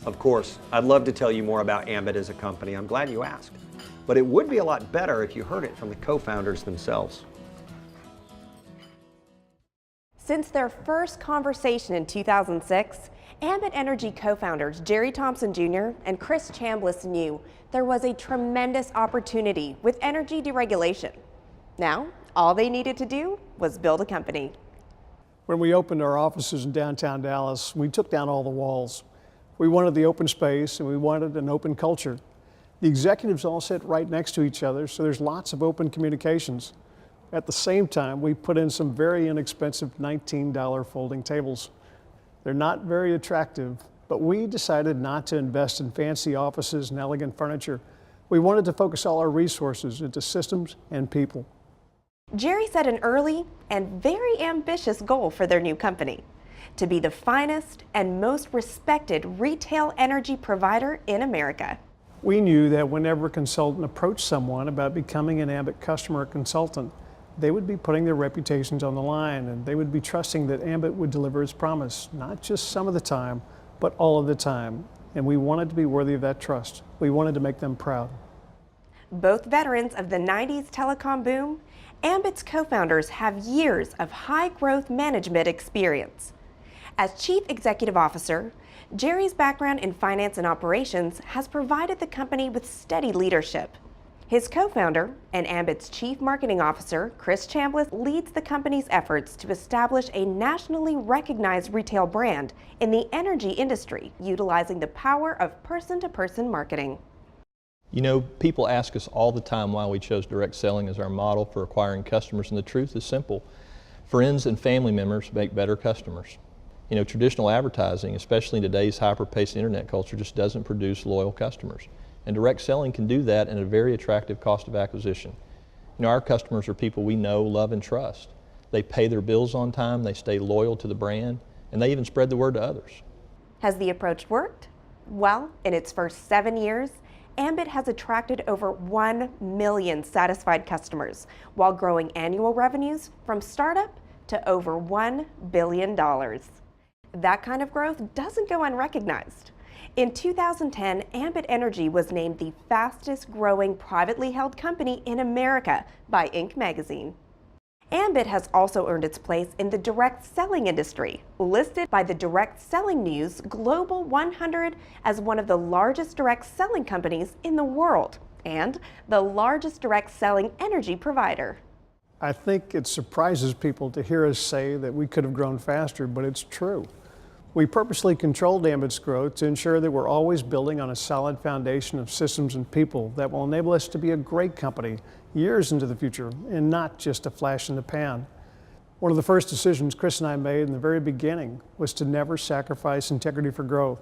Of course, I'd love to tell you more about Ambit as a company. I'm glad you asked. But it would be a lot better if you heard it from the co-founders themselves. Since their first conversation in 2006, Ambit Energy co-founders Jerry Thompson Jr. and Chris Chambliss knew there was a tremendous opportunity with energy deregulation. Now, all they needed to do was build a company. When we opened our offices in downtown Dallas, we took down all the walls. We wanted the open space and we wanted an open culture. The executives all sit right next to each other, so there's lots of open communications. At the same time, we put in some very inexpensive $19 folding tables. They're not very attractive, but we decided not to invest in fancy offices and elegant furniture. We wanted to focus all our resources into systems and people. Jerry set an early and very ambitious goal for their new company: to be the finest and most respected retail energy provider in America. We knew that whenever a consultant approached someone about becoming an Ambit customer or consultant, they would be putting their reputations on the line, and they would be trusting that Ambit would deliver its promise, not just some of the time, but all of the time. And we wanted to be worthy of that trust. We wanted to make them proud. Both veterans of the 90s telecom boom, Ambit's co-founders have years of high-growth management experience. As Chief Executive Officer, Jerry's background in finance and operations has provided the company with steady leadership. His co-founder and Ambit's Chief Marketing Officer, Chris Chambliss, leads the company's efforts to establish a nationally recognized retail brand in the energy industry, utilizing the power of person-to-person marketing. You know, people ask us all the time why we chose direct selling as our model for acquiring customers, and the truth is simple. Friends and family members make better customers. You know, traditional advertising, especially in today's hyper-paced internet culture, just doesn't produce loyal customers. And direct selling can do that at a very attractive cost of acquisition. You know, our customers are people we know, love, and trust. They pay their bills on time, they stay loyal to the brand, and they even spread the word to others. Has the approach worked? Well, in its first 7 years, Ambit has attracted over 1 million satisfied customers, while growing annual revenues from startup to over $1 billion. That kind of growth doesn't go unrecognized. In 2010, Ambit Energy was named the fastest growing privately held company in America by Inc. magazine. Ambit has also earned its place in the direct selling industry, listed by the Direct Selling News Global 100 as one of the largest direct selling companies in the world and the largest direct selling energy provider. I think it surprises people to hear us say that we could have grown faster, but it's true. We purposely controlled Ambit's growth to ensure that we're always building on a solid foundation of systems and people that will enable us to be a great company years into the future and not just a flash in the pan. One of the first decisions Chris and I made in the very beginning was to never sacrifice integrity for growth.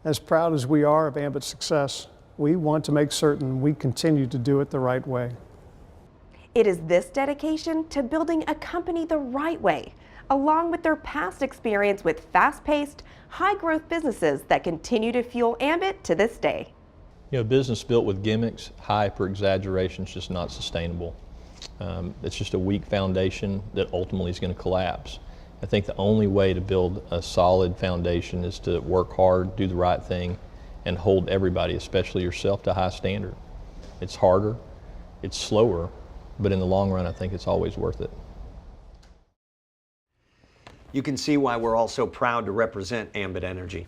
As proud as we are of Ambit's success, we want to make certain we continue to do it the right way. It is this dedication to building a company the right way, along with their past experience with fast-paced, high-growth businesses that continue to fuel Ambit to this day. You know, a business built with gimmicks, hype, or exaggeration is just not sustainable. It's just a weak foundation that ultimately is going to collapse. I think the only way to build a solid foundation is to work hard, do the right thing, and hold everybody, especially yourself, to a high standard. It's harder, it's slower, but in the long run, I think it's always worth it. You can see why we're all so proud to represent Ambit Energy.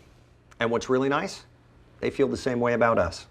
And what's really nice, they feel the same way about us.